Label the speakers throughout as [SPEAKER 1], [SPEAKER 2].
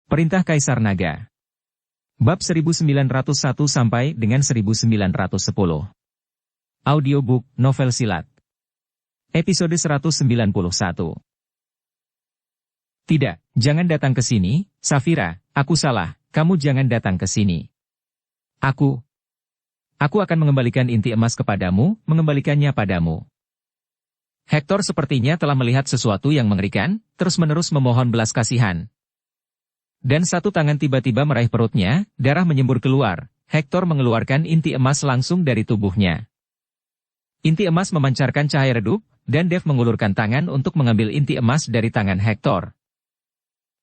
[SPEAKER 1] Perintah Kaisar Naga. Bab 1901 sampai dengan 1910. Audiobook Novel Silat. Episode 191. Tidak, jangan datang ke sini, Safira, aku salah, kamu jangan datang ke sini. Aku akan mengembalikan inti emas kepadamu, mengembalikannya padamu. Hektor sepertinya telah melihat sesuatu yang mengerikan, terus-menerus memohon belas kasihan. Dan satu tangan tiba-tiba meraih perutnya, darah menyembur keluar. Hektor mengeluarkan inti emas langsung dari tubuhnya. Inti emas memancarkan cahaya redup, dan Dev mengulurkan tangan untuk mengambil inti emas dari tangan Hektor.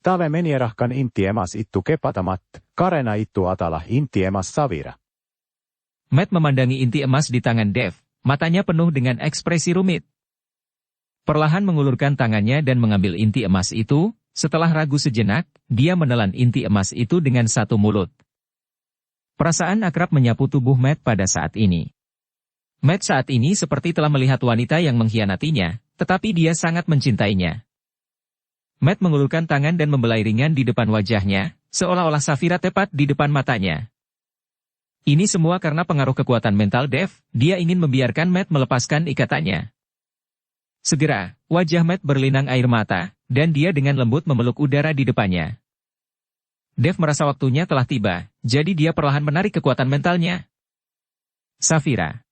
[SPEAKER 2] Tave menierahkan inti emas itu kepatamat, karena itu adalah inti emas Safira.
[SPEAKER 1] Matt memandangi inti emas di tangan Dev, matanya penuh dengan ekspresi rumit. Perlahan mengulurkan tangannya dan mengambil inti emas itu. Setelah ragu sejenak, dia menelan inti emas itu dengan satu mulut. Perasaan akrab menyapu tubuh Matt pada saat ini. Matt saat ini seperti telah melihat wanita yang mengkhianatinya, tetapi dia sangat mencintainya. Matt mengulurkan tangan dan membelai ringan di depan wajahnya, seolah-olah Safira tepat di depan matanya. Ini semua karena pengaruh kekuatan mental Dev, dia ingin membiarkan Matt melepaskan ikatannya. Segera, wajah Matt berlinang air mata, dan dia dengan lembut memeluk udara di depannya. Dev merasa waktunya telah tiba, jadi dia perlahan menarik kekuatan mentalnya. Safira.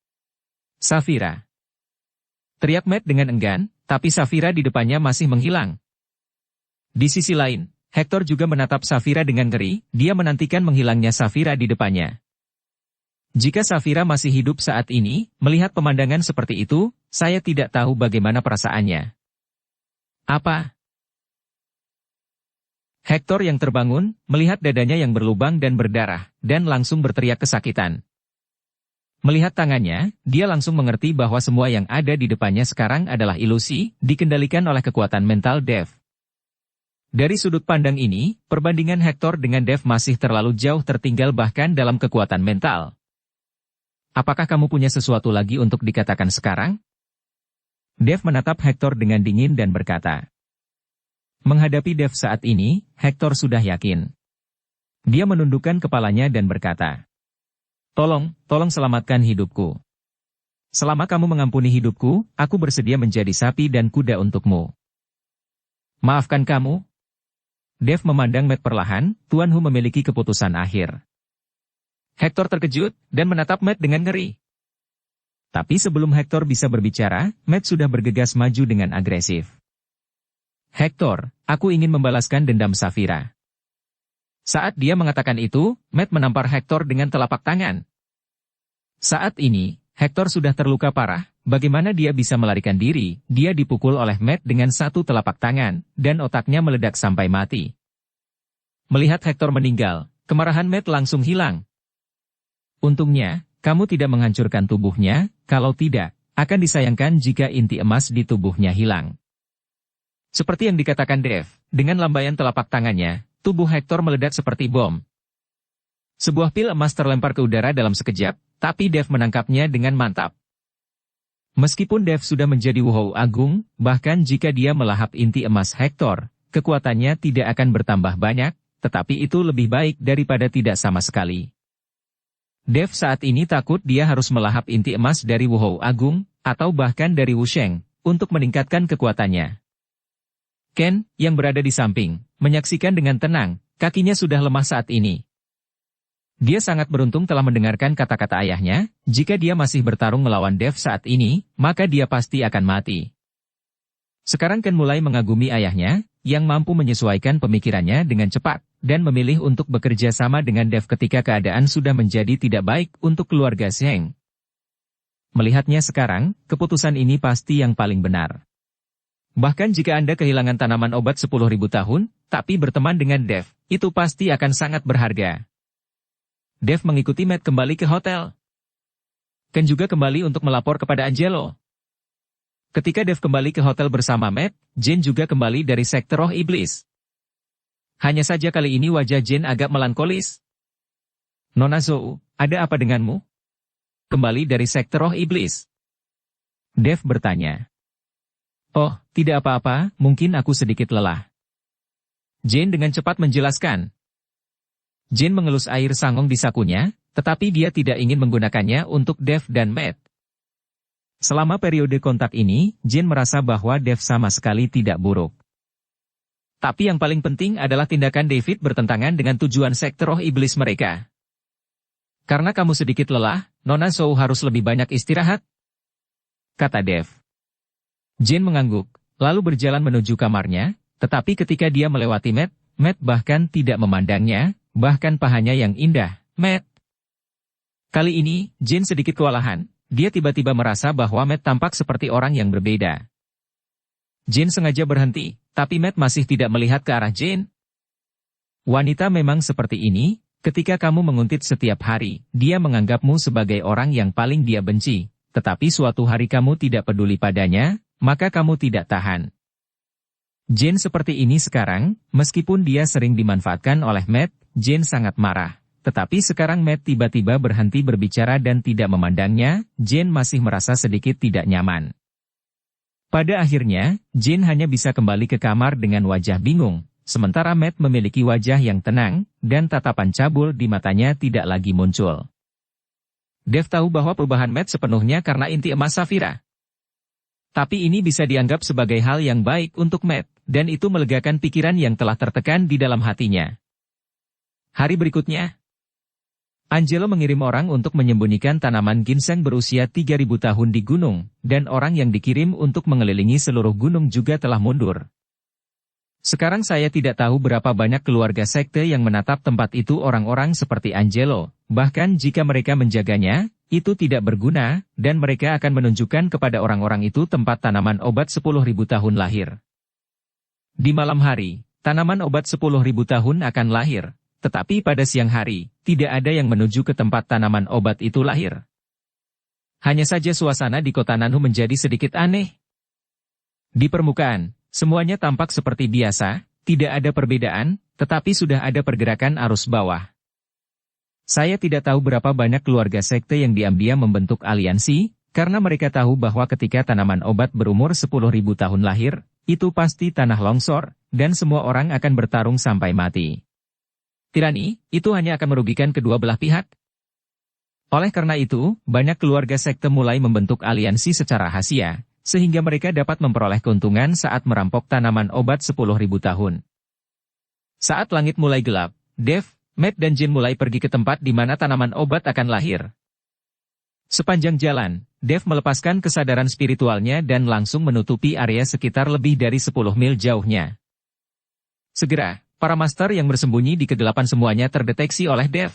[SPEAKER 1] Safira. Teriak Matt dengan enggan, tapi Safira di depannya masih menghilang. Di sisi lain, Hektor juga menatap Safira dengan ngeri, dia menantikan menghilangnya Safira di depannya. Jika Safira masih hidup saat ini, melihat pemandangan seperti itu, saya tidak tahu bagaimana perasaannya. Apa? Hektor yang terbangun, melihat dadanya yang berlubang dan berdarah, dan langsung berteriak kesakitan. Melihat tangannya, dia langsung mengerti bahwa semua yang ada di depannya sekarang adalah ilusi, dikendalikan oleh kekuatan mental Dev. Dari sudut pandang ini, perbandingan Hektor dengan Dev masih terlalu jauh tertinggal bahkan dalam kekuatan mental. Apakah kamu punya sesuatu lagi untuk dikatakan sekarang? Dev menatap Hektor dengan dingin dan berkata. Menghadapi Dev saat ini, Hektor sudah yakin. Dia menundukkan kepalanya dan berkata, Tolong selamatkan hidupku. Selama kamu mengampuni hidupku, aku bersedia menjadi sapi dan kuda untukmu. Maafkan kamu? Dev memandang Matt perlahan, Tuan Hu memiliki keputusan akhir. Hektor terkejut, dan menatap Matt dengan ngeri. Tapi sebelum Hektor bisa berbicara, Matt sudah bergegas maju dengan agresif. Hektor, aku ingin membalaskan dendam Safira. Saat dia mengatakan itu, Matt menampar Hektor dengan telapak tangan. Saat ini, Hektor sudah terluka parah, bagaimana dia bisa melarikan diri, dia dipukul oleh Matt dengan satu telapak tangan, dan otaknya meledak sampai mati. Melihat Hektor meninggal, kemarahan Matt langsung hilang. Untungnya, kamu tidak menghancurkan tubuhnya, kalau tidak, akan disayangkan jika inti emas di tubuhnya hilang. Seperti yang dikatakan Dev, dengan lambaian telapak tangannya, tubuh Hektor meledak seperti bom. Sebuah pil emas terlempar ke udara dalam sekejap, tapi Dev menangkapnya dengan mantap. Meskipun Dev sudah menjadi Wuhou Agung, bahkan jika dia melahap inti emas Hektor, kekuatannya tidak akan bertambah banyak, tetapi itu lebih baik daripada tidak sama sekali. Dev saat ini takut dia harus melahap inti emas dari Wuhou Agung, atau bahkan dari Wusheng, untuk meningkatkan kekuatannya. Ken, yang berada di samping, menyaksikan dengan tenang, kakinya sudah lemah saat ini. Dia sangat beruntung telah mendengarkan kata-kata ayahnya, jika dia masih bertarung melawan Dev saat ini, maka dia pasti akan mati. Sekarang Ken mulai mengagumi ayahnya, yang mampu menyesuaikan pemikirannya dengan cepat, dan memilih untuk bekerja sama dengan Dev ketika keadaan sudah menjadi tidak baik untuk keluarga Zheng. Melihatnya sekarang, keputusan ini pasti yang paling benar. Bahkan jika Anda kehilangan tanaman obat 10.000 tahun, tapi berteman dengan Dev, itu pasti akan sangat berharga. Dev mengikuti Matt kembali ke hotel. Ken juga kembali untuk melapor kepada Angelo. Ketika Dev kembali ke hotel bersama Matt, Jane juga kembali dari sekte roh iblis. Hanya saja kali ini wajah Jane agak melankolis. Nona Zhou, ada apa denganmu? Kembali dari sekte roh iblis. Dev bertanya. Oh, tidak apa-apa, mungkin aku sedikit lelah. Jane dengan cepat menjelaskan. Jane mengelus air sangong di sakunya, tetapi dia tidak ingin menggunakannya untuk Dev dan Matt. Selama periode kontak ini, Jane merasa bahwa Dev sama sekali tidak buruk. Tapi yang paling penting adalah tindakan David bertentangan dengan tujuan sekte roh iblis mereka. Karena kamu sedikit lelah, Nona Zhou harus lebih banyak istirahat, kata Dev. Jane mengangguk, lalu berjalan menuju kamarnya, tetapi ketika dia melewati Matt, Matt bahkan tidak memandangnya, bahkan pahanya yang indah, Matt. Kali ini, Jane sedikit kewalahan, dia tiba-tiba merasa bahwa Matt tampak seperti orang yang berbeda. Jane sengaja berhenti, tapi Matt masih tidak melihat ke arah Jane. Wanita memang seperti ini, ketika kamu menguntit setiap hari, dia menganggapmu sebagai orang yang paling dia benci, tetapi suatu hari kamu tidak peduli padanya, maka kamu tidak tahan. Jane seperti ini sekarang, meskipun dia sering dimanfaatkan oleh Matt, Jane sangat marah. Tetapi sekarang Matt tiba-tiba berhenti berbicara dan tidak memandangnya, Jane masih merasa sedikit tidak nyaman. Pada akhirnya, Jane hanya bisa kembali ke kamar dengan wajah bingung, sementara Matt memiliki wajah yang tenang, dan tatapan cabul di matanya tidak lagi muncul. Dev tahu bahwa perubahan Matt sepenuhnya karena inti emas Safira. Tapi ini bisa dianggap sebagai hal yang baik untuk Matt, dan itu melegakan pikiran yang telah tertekan di dalam hatinya. Hari berikutnya, Angelo mengirim orang untuk menyembunyikan tanaman ginseng berusia 3.000 tahun di gunung, dan orang yang dikirim untuk mengelilingi seluruh gunung juga telah mundur. Sekarang saya tidak tahu berapa banyak keluarga sekte yang menatap tempat itu orang-orang seperti Angelo, bahkan jika mereka menjaganya, itu tidak berguna, dan mereka akan menunjukkan kepada orang-orang itu tempat tanaman obat 10.000 tahun lahir. Di malam hari, tanaman obat 10.000 tahun akan lahir. Tetapi pada siang hari, tidak ada yang menuju ke tempat tanaman obat itu lahir. Hanya saja suasana di kota Nanhu menjadi sedikit aneh. Di permukaan, semuanya tampak seperti biasa, tidak ada perbedaan, tetapi sudah ada pergerakan arus bawah. Saya tidak tahu berapa banyak keluarga sekte yang diam-diam membentuk aliansi, karena mereka tahu bahwa ketika tanaman obat berumur 10.000 tahun lahir, itu pasti tanah longsor, dan semua orang akan bertarung sampai mati. Tirani, itu hanya akan merugikan kedua belah pihak. Oleh karena itu, banyak keluarga sekte mulai membentuk aliansi secara rahasia, sehingga mereka dapat memperoleh keuntungan saat merampok tanaman obat 10.000 tahun. Saat langit mulai gelap, Dev, Matt dan Jane mulai pergi ke tempat di mana tanaman obat akan lahir. Sepanjang jalan, Dev melepaskan kesadaran spiritualnya dan langsung menutupi area sekitar lebih dari 10 mil jauhnya. Segera, para master yang bersembunyi di kegelapan semuanya terdeteksi oleh Dev.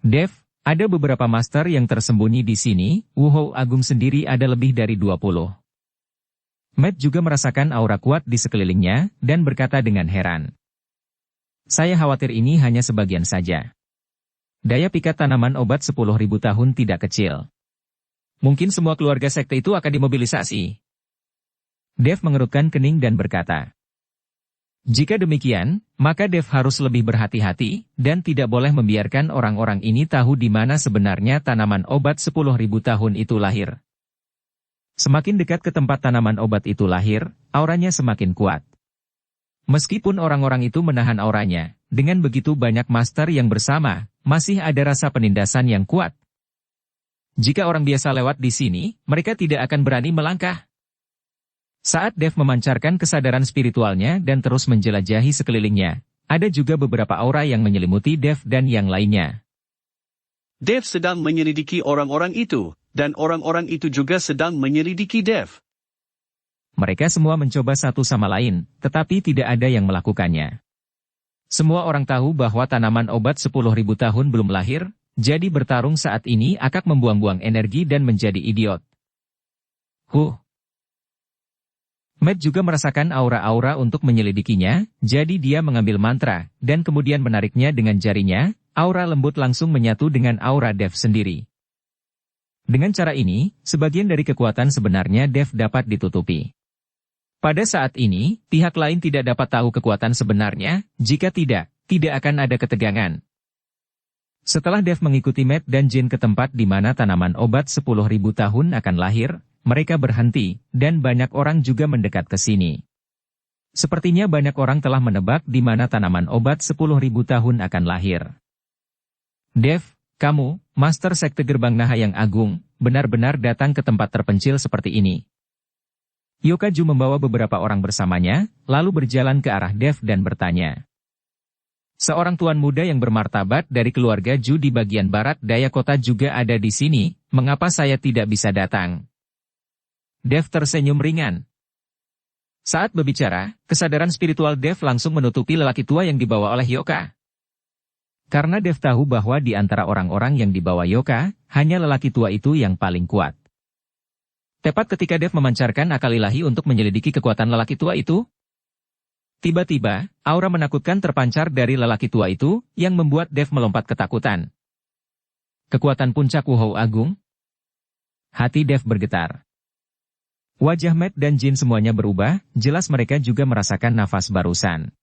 [SPEAKER 1] Dev, ada beberapa master yang tersembunyi di sini, Wuhou Agung sendiri ada lebih dari 20. Matt juga merasakan aura kuat di sekelilingnya, dan berkata dengan heran. Saya khawatir ini hanya sebagian saja. Daya pikat tanaman obat 10.000 tahun tidak kecil. Mungkin semua keluarga sekte itu akan dimobilisasi. Dev mengerutkan kening dan berkata. Jika demikian, maka Dev harus lebih berhati-hati, dan tidak boleh membiarkan orang-orang ini tahu di mana sebenarnya tanaman obat 10.000 tahun itu lahir. Semakin dekat ke tempat tanaman obat itu lahir, auranya semakin kuat. Meskipun orang-orang itu menahan auranya, dengan begitu banyak master yang bersama, masih ada rasa penindasan yang kuat. Jika orang biasa lewat di sini, mereka tidak akan berani melangkah. Saat Dev memancarkan kesadaran spiritualnya dan terus menjelajahi sekelilingnya, ada juga beberapa aura yang menyelimuti Dev dan yang lainnya.
[SPEAKER 3] Dev sedang menyelidiki orang-orang itu, dan orang-orang itu juga sedang menyelidiki Dev.
[SPEAKER 1] Mereka semua mencoba satu sama lain, tetapi tidak ada yang melakukannya. Semua orang tahu bahwa tanaman obat 10.000 tahun belum lahir, jadi bertarung saat ini akan membuang-buang energi dan menjadi idiot. Matt juga merasakan aura-aura untuk menyelidikinya, jadi dia mengambil mantra, dan kemudian menariknya dengan jarinya, aura lembut langsung menyatu dengan aura Dev sendiri. Dengan cara ini, sebagian dari kekuatan sebenarnya Dev dapat ditutupi. Pada saat ini, pihak lain tidak dapat tahu kekuatan sebenarnya, jika tidak akan ada ketegangan. Setelah Dev mengikuti Matt dan Jane ke tempat di mana tanaman obat 10.000 tahun akan lahir, mereka berhenti, dan banyak orang juga mendekat ke sini. Sepertinya banyak orang telah menebak di mana tanaman obat 10.000 tahun akan lahir. Dev, kamu, Master Sekte Gerbang Naha yang Agung, benar-benar datang ke tempat terpencil seperti ini. Yoka Ju membawa beberapa orang bersamanya, lalu berjalan ke arah Dev dan bertanya. Seorang tuan muda yang bermartabat dari keluarga Ju di bagian barat daya kota juga ada di sini, mengapa saya tidak bisa datang? Dev tersenyum ringan. Saat berbicara, kesadaran spiritual Dev langsung menutupi lelaki tua yang dibawa oleh Yoka. Karena Dev tahu bahwa di antara orang-orang yang dibawa Yoka, hanya lelaki tua itu yang paling kuat. Tepat ketika Dev memancarkan akal ilahi untuk menyelidiki kekuatan lelaki tua itu, tiba-tiba, aura menakutkan terpancar dari lelaki tua itu, yang membuat Dev melompat ketakutan. Kekuatan puncak Wuhou Agung? Hati Dev bergetar. Wajah Matt dan Jin semuanya berubah, jelas mereka juga merasakan nafas barusan.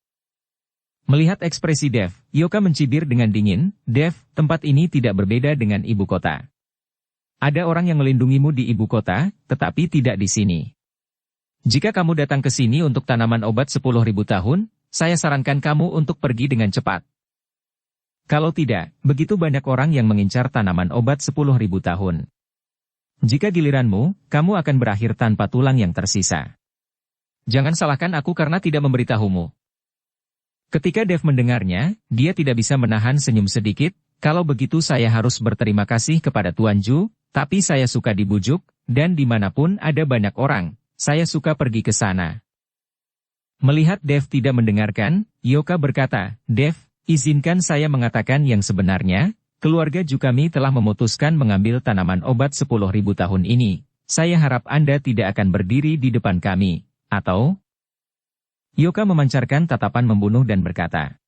[SPEAKER 1] Melihat ekspresi Dev, Yoka mencibir dengan dingin, Dev, tempat ini tidak berbeda dengan ibu kota. Ada orang yang melindungimu di ibu kota, tetapi tidak di sini. Jika kamu datang ke sini untuk tanaman obat 10.000 tahun, saya sarankan kamu untuk pergi dengan cepat. Kalau tidak, begitu banyak orang yang mengincar tanaman obat 10.000 tahun. Jika giliranmu, kamu akan berakhir tanpa tulang yang tersisa. Jangan salahkan aku karena tidak memberitahumu. Ketika Dev mendengarnya, dia tidak bisa menahan senyum sedikit, kalau begitu saya harus berterima kasih kepada Tuan Ju, tapi saya suka dibujuk, dan dimanapun ada banyak orang, saya suka pergi ke sana. Melihat Dev tidak mendengarkan, Yoka berkata, Dev, izinkan saya mengatakan yang sebenarnya. Keluarga Ju kami telah memutuskan mengambil tanaman obat 10.000 tahun ini. Saya harap Anda tidak akan berdiri di depan kami, atau? Yoka memancarkan tatapan membunuh dan berkata.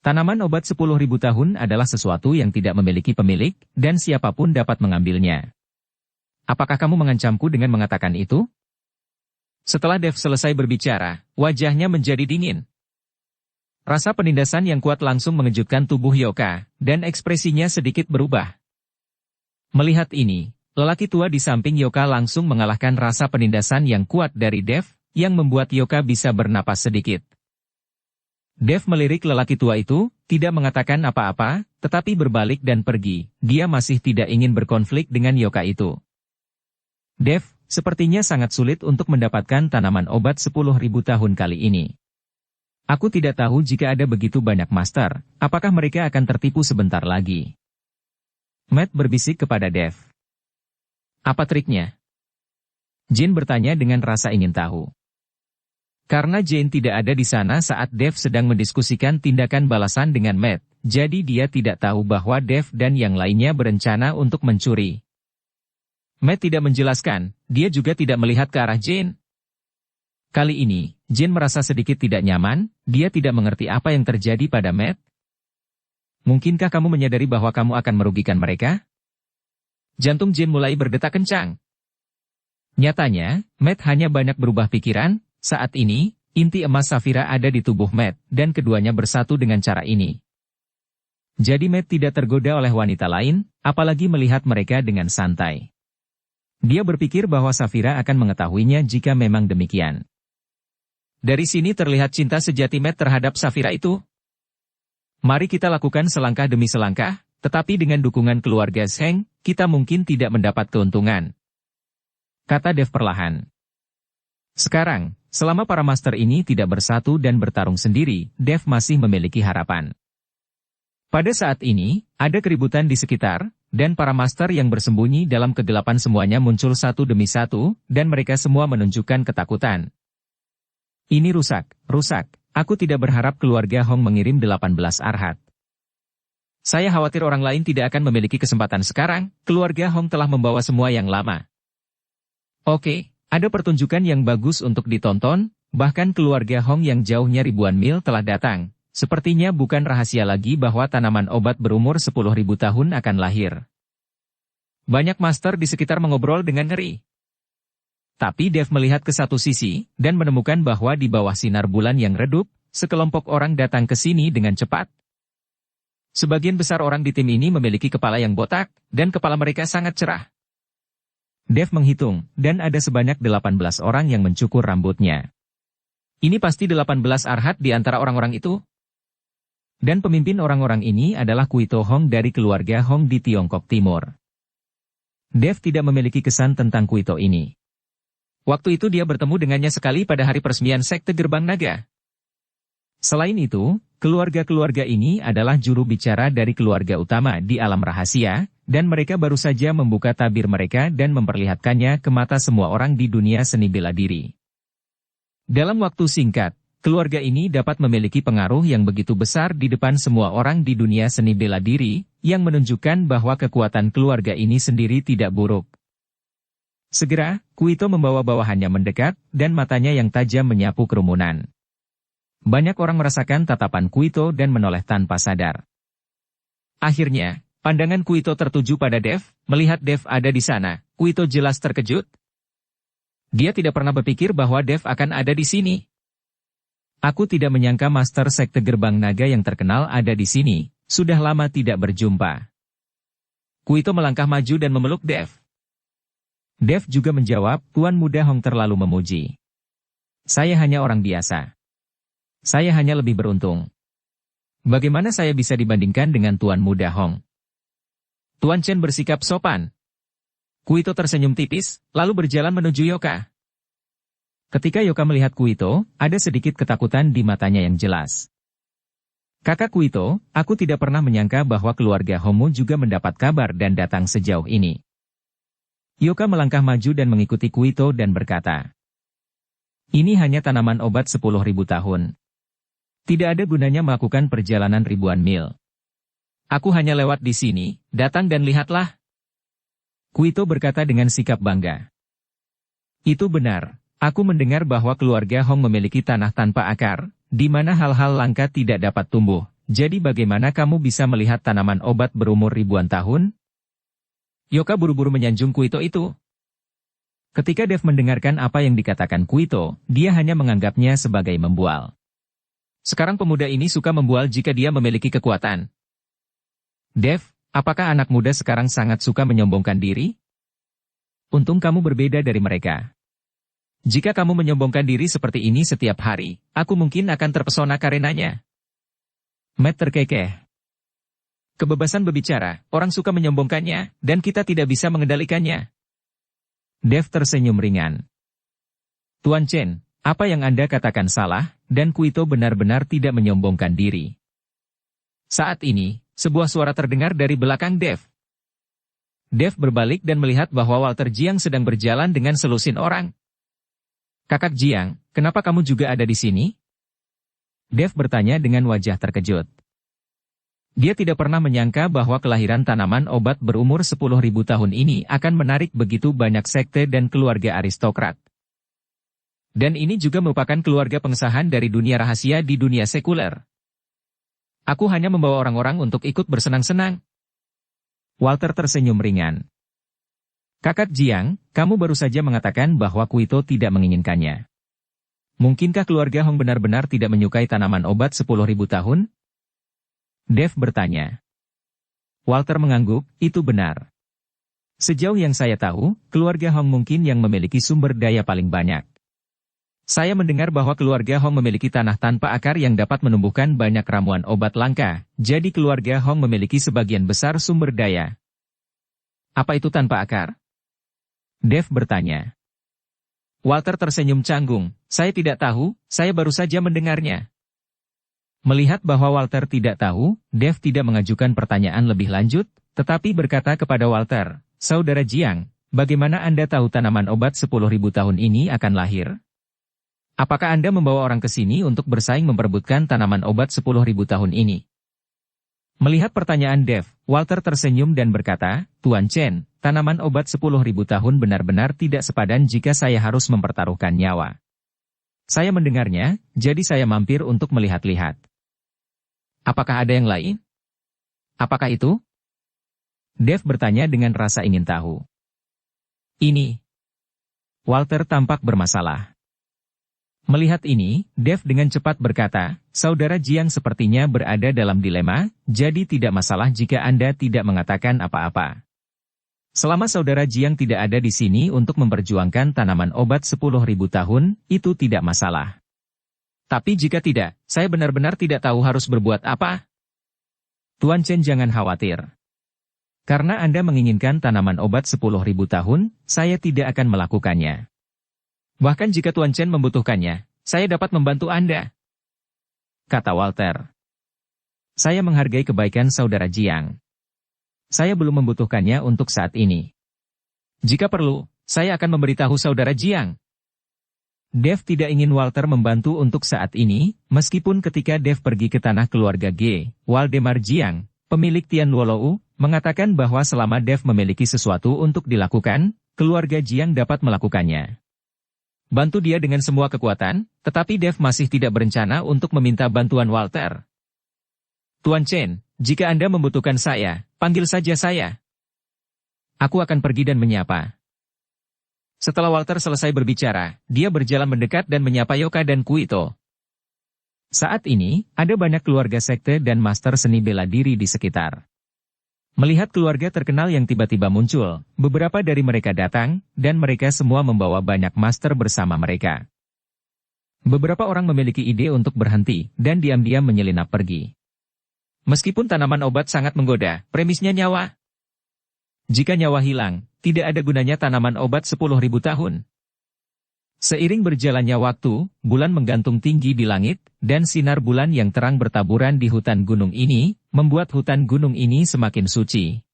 [SPEAKER 1] Tanaman obat 10.000 tahun adalah sesuatu yang tidak memiliki pemilik, dan siapapun dapat mengambilnya. Apakah kamu mengancamku dengan mengatakan itu? Setelah Dev selesai berbicara, wajahnya menjadi dingin. Rasa penindasan yang kuat langsung mengejutkan tubuh Yoka, dan ekspresinya sedikit berubah. Melihat ini, lelaki tua di samping Yoka langsung mengalahkan rasa penindasan yang kuat dari Dev, yang membuat Yoka bisa bernapas sedikit. Dev melirik lelaki tua itu, tidak mengatakan apa-apa, tetapi berbalik dan pergi. Dia masih tidak ingin berkonflik dengan Yoka itu. Dev, sepertinya sangat sulit untuk mendapatkan tanaman obat 10.000 tahun kali ini. Aku tidak tahu jika ada begitu banyak master, apakah mereka akan tertipu sebentar lagi. Matt berbisik kepada Dev. Apa triknya? Jin bertanya dengan rasa ingin tahu. Karena Jane tidak ada di sana saat Dev sedang mendiskusikan tindakan balasan dengan Matt, jadi dia tidak tahu bahwa Dev dan yang lainnya berencana untuk mencuri. Matt tidak menjelaskan, dia juga tidak melihat ke arah Jane. Kali ini, Jin merasa sedikit tidak nyaman, dia tidak mengerti apa yang terjadi pada Matt. Mungkinkah kamu menyadari bahwa kamu akan merugikan mereka? Jantung Jin mulai berdetak kencang. Nyatanya, Matt hanya banyak berubah pikiran, saat ini, inti emas Safira ada di tubuh Matt, dan keduanya bersatu dengan cara ini. Jadi Matt tidak tergoda oleh wanita lain, apalagi melihat mereka dengan santai. Dia berpikir bahwa Safira akan mengetahuinya jika memang demikian. Dari sini terlihat cinta sejati Matt terhadap Safira itu. Mari kita lakukan selangkah demi selangkah, tetapi dengan dukungan keluarga Zheng, kita mungkin tidak mendapat keuntungan. Kata Dev perlahan. Sekarang, selama para master ini tidak bersatu dan bertarung sendiri, Dev masih memiliki harapan. Pada saat ini, ada keributan di sekitar, dan para master yang bersembunyi dalam kegelapan semuanya muncul satu demi satu, dan mereka semua menunjukkan ketakutan. Ini rusak. Aku tidak berharap keluarga Hong mengirim 18 arhat. Saya khawatir orang lain tidak akan memiliki kesempatan sekarang, keluarga Hong telah membawa semua yang lama. Oke, ada pertunjukan yang bagus untuk ditonton, bahkan keluarga Hong yang jauhnya ribuan mil telah datang. Sepertinya bukan rahasia lagi bahwa tanaman obat berumur 10.000 tahun akan lahir. Banyak master di sekitar mengobrol dengan ngeri. Tapi Dev melihat ke satu sisi, dan menemukan bahwa di bawah sinar bulan yang redup, sekelompok orang datang ke sini dengan cepat. Sebagian besar orang di tim ini memiliki kepala yang botak, dan kepala mereka sangat cerah. Dev menghitung, dan ada sebanyak 18 orang yang mencukur rambutnya. Ini pasti 18 arhat di antara orang-orang itu. Dan pemimpin orang-orang ini adalah Kuito Hong dari keluarga Hong di Tiongkok Timur. Dev tidak memiliki kesan tentang Kuito ini. Waktu itu dia bertemu dengannya sekali pada hari peresmian Sekte Gerbang Naga. Selain itu, keluarga-keluarga ini adalah juru bicara dari keluarga utama di alam rahasia, dan mereka baru saja membuka tabir mereka dan memperlihatkannya ke mata semua orang di dunia seni bela diri. Dalam waktu singkat, keluarga ini dapat memiliki pengaruh yang begitu besar di depan semua orang di dunia seni bela diri, yang menunjukkan bahwa kekuatan keluarga ini sendiri tidak buruk. Segera, Kuito membawa bawahannya mendekat, dan matanya yang tajam menyapu kerumunan. Banyak orang merasakan tatapan Kuito dan menoleh tanpa sadar. Akhirnya, pandangan Kuito tertuju pada Dev. Melihat Dev ada di sana, Kuito jelas terkejut. Dia tidak pernah berpikir bahwa Dev akan ada di sini. Aku tidak menyangka Master Sekte Gerbang Naga yang terkenal ada di sini. Sudah lama tidak berjumpa. Kuito melangkah maju dan memeluk Dev. Dev juga menjawab, Tuan Muda Hong terlalu memuji. Saya hanya orang biasa. Saya hanya lebih beruntung. Bagaimana saya bisa dibandingkan dengan Tuan Muda Hong? Tuan Chen bersikap sopan. Kuito tersenyum tipis, lalu berjalan menuju Yoka. Ketika Yoka melihat Kuito, ada sedikit ketakutan di matanya yang jelas. Kakak Kuito, aku tidak pernah menyangka bahwa keluarga Homu juga mendapat kabar dan datang sejauh ini. Yoka melangkah maju dan mengikuti Kuito dan berkata, ini hanya tanaman obat 10.000 tahun. Tidak ada gunanya melakukan perjalanan ribuan mil. Aku hanya lewat di sini, datang dan lihatlah. Kuito berkata dengan sikap bangga. Itu benar, aku mendengar bahwa keluarga Hong memiliki tanah tanpa akar, di mana hal-hal langka tidak dapat tumbuh. Jadi bagaimana kamu bisa melihat tanaman obat berumur ribuan tahun? Yoka buru-buru menyanjung Kuito itu. Ketika Dev mendengarkan apa yang dikatakan Kuito, dia hanya menganggapnya sebagai membual. Sekarang pemuda ini suka membual jika dia memiliki kekuatan. Dev, apakah anak muda sekarang sangat suka menyombongkan diri? Untung kamu berbeda dari mereka. Jika kamu menyombongkan diri seperti ini setiap hari, aku mungkin akan terpesona karenanya. Matt terkekeh. Kebebasan berbicara, orang suka menyombongkannya, dan kita tidak bisa mengendalikannya. Dev tersenyum ringan. Tuan Chen, apa yang Anda katakan salah, dan Kuito benar-benar tidak menyombongkan diri. Saat ini, sebuah suara terdengar dari belakang Dev. Dev berbalik dan melihat bahwa Walter Jiang sedang berjalan dengan selusin orang. Kakak Jiang, kenapa kamu juga ada di sini? Dev bertanya dengan wajah terkejut. Dia tidak pernah menyangka bahwa kelahiran tanaman obat berumur 10.000 tahun ini akan menarik begitu banyak sekte dan keluarga aristokrat. Dan ini juga merupakan keluarga pengesahan dari dunia rahasia di dunia sekuler. Aku hanya membawa orang-orang untuk ikut bersenang-senang. Walter tersenyum ringan. Kakak Jiang, kamu baru saja mengatakan bahwa Kuito tidak menginginkannya. Mungkinkah keluarga Hong benar-benar tidak menyukai tanaman obat 10.000 tahun? Dev bertanya. Walter mengangguk, itu benar. Sejauh yang saya tahu, keluarga Hong mungkin yang memiliki sumber daya paling banyak. Saya mendengar bahwa keluarga Hong memiliki tanah tanpa akar yang dapat menumbuhkan banyak ramuan obat langka, jadi keluarga Hong memiliki sebagian besar sumber daya. Apa itu tanpa akar? Dev bertanya. Walter tersenyum canggung, saya tidak tahu, saya baru saja mendengarnya. Melihat bahwa Walter tidak tahu, Dev tidak mengajukan pertanyaan lebih lanjut, tetapi berkata kepada Walter, Saudara Jiang, bagaimana Anda tahu tanaman obat 10.000 tahun ini akan lahir? Apakah Anda membawa orang ke sini untuk bersaing memperebutkan tanaman obat 10.000 tahun ini? Melihat pertanyaan Dev, Walter tersenyum dan berkata, Tuan Chen, tanaman obat 10.000 tahun benar-benar tidak sepadan jika saya harus mempertaruhkan nyawa. Saya mendengarnya, jadi saya mampir untuk melihat-lihat. Apakah ada yang lain? Apakah itu? Dev bertanya dengan rasa ingin tahu. Ini. Walter tampak bermasalah. Melihat ini, Dev dengan cepat berkata, Saudara Jiang sepertinya berada dalam dilema, jadi tidak masalah jika Anda tidak mengatakan apa-apa. Selama Saudara Jiang tidak ada di sini untuk memperjuangkan tanaman obat 10.000 tahun, itu tidak masalah. Tapi jika tidak, saya benar-benar tidak tahu harus berbuat apa. Tuan Chen, jangan khawatir. Karena Anda menginginkan tanaman obat 10.000 tahun, saya tidak akan melakukannya. Bahkan jika Tuan Chen membutuhkannya, saya dapat membantu Anda. Kata Walter. Saya menghargai kebaikan saudara Jiang. Saya belum membutuhkannya untuk saat ini. Jika perlu, saya akan memberitahu saudara Jiang. Dev tidak ingin Walter membantu untuk saat ini, meskipun ketika Dev pergi ke tanah keluarga G, Waldemar Jiang, pemilik Tian Luolou, mengatakan bahwa selama Dev memiliki sesuatu untuk dilakukan, keluarga Jiang dapat melakukannya. Bantu dia dengan semua kekuatan, tetapi Dev masih tidak berencana untuk meminta bantuan Walter. Tuan Chen, jika Anda membutuhkan saya, panggil saja saya. Aku akan pergi dan menyapa. Setelah Walter selesai berbicara, dia berjalan mendekat dan menyapa Yoka dan Kuito. Saat ini, ada banyak keluarga sekte dan master seni bela diri di sekitar. Melihat keluarga terkenal yang tiba-tiba muncul, beberapa dari mereka datang, dan mereka semua membawa banyak master bersama mereka. Beberapa orang memiliki ide untuk berhenti, dan diam-diam menyelinap pergi. Meskipun tanaman obat sangat menggoda, premisnya nyawa. Jika nyawa hilang, tidak ada gunanya tanaman obat 10.000 tahun. Seiring berjalannya waktu, bulan menggantung tinggi di langit, dan sinar bulan yang terang bertaburan di hutan gunung ini, membuat hutan gunung ini semakin suci.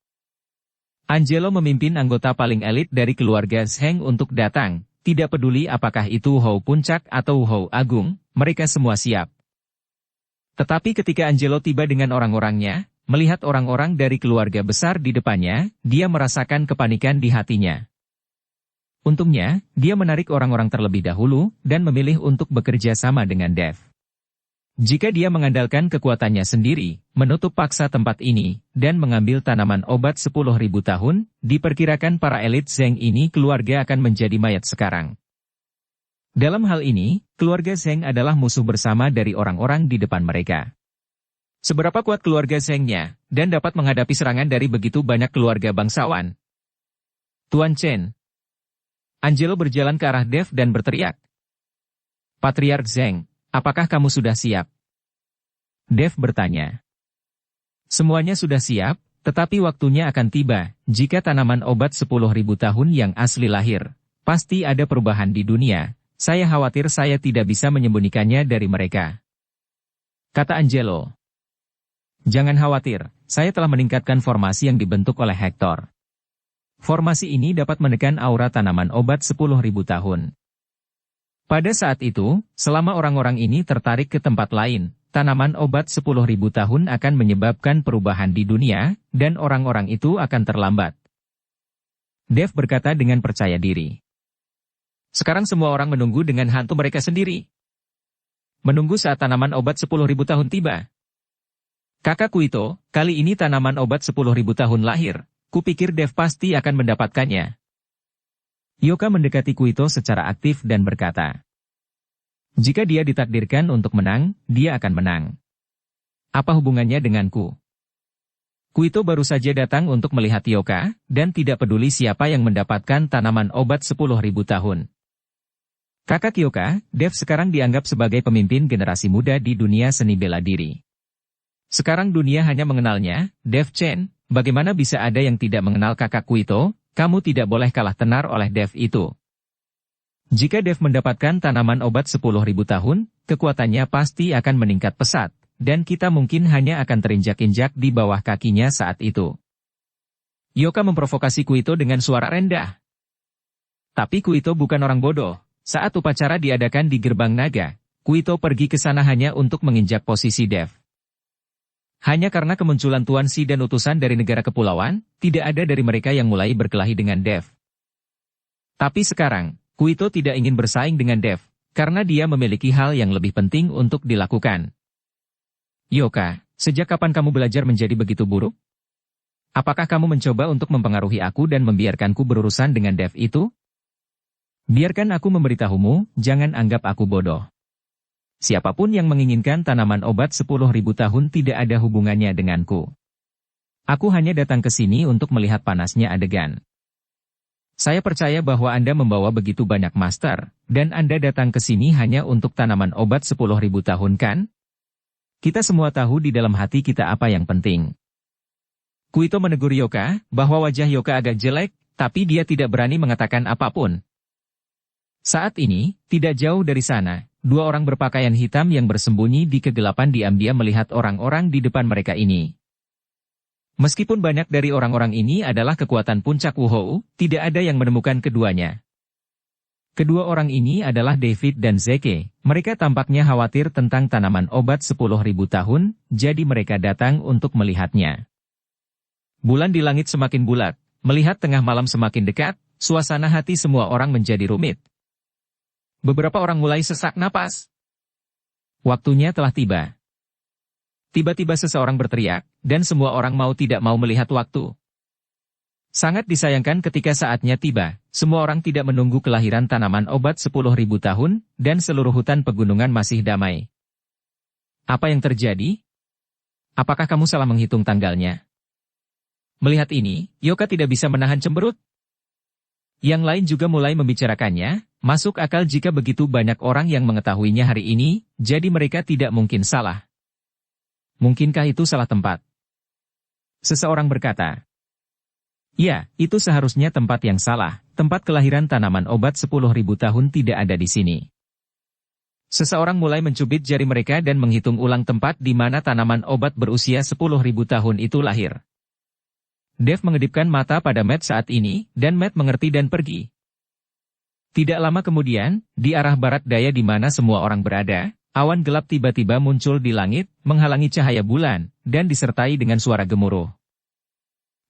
[SPEAKER 1] Angelo memimpin anggota paling elit dari keluarga Zheng untuk datang, tidak peduli apakah itu Hou Puncak atau Hou Agung, mereka semua siap. Tetapi ketika Angelo tiba dengan orang-orangnya, melihat orang-orang dari keluarga besar di depannya, dia merasakan kepanikan di hatinya. Untungnya, dia menarik orang-orang terlebih dahulu, dan memilih untuk bekerja sama dengan Dev. Jika dia mengandalkan kekuatannya sendiri, menutup paksa tempat ini, dan mengambil tanaman obat 10.000 tahun, diperkirakan para elit Zheng ini keluarga akan menjadi mayat sekarang. Dalam hal ini, keluarga Zheng adalah musuh bersama dari orang-orang di depan mereka. Seberapa kuat keluarga Zheng-nya, dan dapat menghadapi serangan dari begitu banyak keluarga bangsawan? Tuan Chen. Angelo berjalan ke arah Dev dan berteriak. Patriark Zheng, apakah kamu sudah siap? Dev bertanya. Semuanya sudah siap, tetapi waktunya akan tiba, jika tanaman obat 10.000 tahun yang asli lahir. Pasti ada perubahan di dunia, saya khawatir saya tidak bisa menyembunyikannya dari mereka. Kata Angelo. Jangan khawatir, saya telah meningkatkan formasi yang dibentuk oleh Hector. Formasi ini dapat menekan aura tanaman obat 10.000 tahun. Pada saat itu, selama orang-orang ini tertarik ke tempat lain, tanaman obat 10.000 tahun akan menyebabkan perubahan di dunia, dan orang-orang itu akan terlambat. Dev berkata dengan percaya diri. Sekarang semua orang menunggu dengan hantu mereka sendiri. Menunggu saat tanaman obat 10.000 tahun tiba. Kakak Kuito, kali ini tanaman obat 10.000 tahun lahir. Kupikir Dev pasti akan mendapatkannya. Yoka mendekati Kuito secara aktif dan berkata. Jika dia ditakdirkan untuk menang, dia akan menang. Apa hubungannya denganku? Kuito baru saja datang untuk melihat Yoka, dan tidak peduli siapa yang mendapatkan tanaman obat 10.000 tahun. Kakak Yoka, Dev sekarang dianggap sebagai pemimpin generasi muda di dunia seni bela diri. Sekarang dunia hanya mengenalnya, Dev Chen, bagaimana bisa ada yang tidak mengenal kakak Kuito? Kamu tidak boleh kalah tenar oleh Dev itu. Jika Dev mendapatkan tanaman obat 10.000 tahun, kekuatannya pasti akan meningkat pesat, dan kita mungkin hanya akan terinjak-injak di bawah kakinya saat itu. Yoka memprovokasi Kuito dengan suara rendah. Tapi Kuito bukan orang bodoh. Saat upacara diadakan di Gerbang Naga, Kuito pergi ke sana hanya untuk menginjak posisi Dev. Hanya karena kemunculan Tuan Si dan utusan dari negara kepulauan, tidak ada dari mereka yang mulai berkelahi dengan Dev. Tapi sekarang, Kuito tidak ingin bersaing dengan Dev, karena dia memiliki hal yang lebih penting untuk dilakukan. Yoka, sejak kapan kamu belajar menjadi begitu buruk? Apakah kamu mencoba untuk mempengaruhi aku dan membiarkanku berurusan dengan Dev itu? Biarkan aku memberitahumu, jangan anggap aku bodoh. Siapapun yang menginginkan tanaman obat 10.000 tahun tidak ada hubungannya denganku. Aku hanya datang ke sini untuk melihat panasnya adegan. Saya percaya bahwa Anda membawa begitu banyak master, dan Anda datang ke sini hanya untuk tanaman obat 10.000 tahun kan? Kita semua tahu di dalam hati kita apa yang penting. Kuito menegur Yoka, bahwa wajah Yoka agak jelek, tapi dia tidak berani mengatakan apapun. Saat ini, tidak jauh dari sana, dua orang berpakaian hitam yang bersembunyi di kegelapan diam-diam melihat orang-orang di depan mereka ini. Meskipun banyak dari orang-orang ini adalah kekuatan puncak Wuhou, tidak ada yang menemukan keduanya. Kedua orang ini adalah David dan Zeke. Mereka tampaknya khawatir tentang tanaman obat 10.000 tahun, jadi mereka datang untuk melihatnya. Bulan di langit semakin bulat, melihat tengah malam semakin dekat, suasana hati semua orang menjadi rumit. Beberapa orang mulai sesak napas. Waktunya telah tiba. Tiba-tiba seseorang berteriak, dan semua orang mau tidak mau melihat waktu. Sangat disayangkan ketika saatnya tiba, semua orang tidak menunggu kelahiran tanaman obat 10.000 tahun, dan seluruh hutan pegunungan masih damai. Apa yang terjadi? Apakah kamu salah menghitung tanggalnya? Melihat ini, Yoka tidak bisa menahan cemberut. Yang lain juga mulai membicarakannya, masuk akal jika begitu banyak orang yang mengetahuinya hari ini, jadi mereka tidak mungkin salah. Mungkinkah itu salah tempat? Seseorang berkata, ya, itu seharusnya tempat yang salah, tempat kelahiran tanaman obat 10.000 tahun tidak ada di sini. Seseorang mulai mencubit jari mereka dan menghitung ulang tempat di mana tanaman obat berusia 10.000 tahun itu lahir. Dev mengedipkan mata pada Matt saat ini, dan Matt mengerti dan pergi. Tidak lama kemudian, di arah barat daya di mana semua orang berada, awan gelap tiba-tiba muncul di langit, menghalangi cahaya bulan, dan disertai dengan suara gemuruh.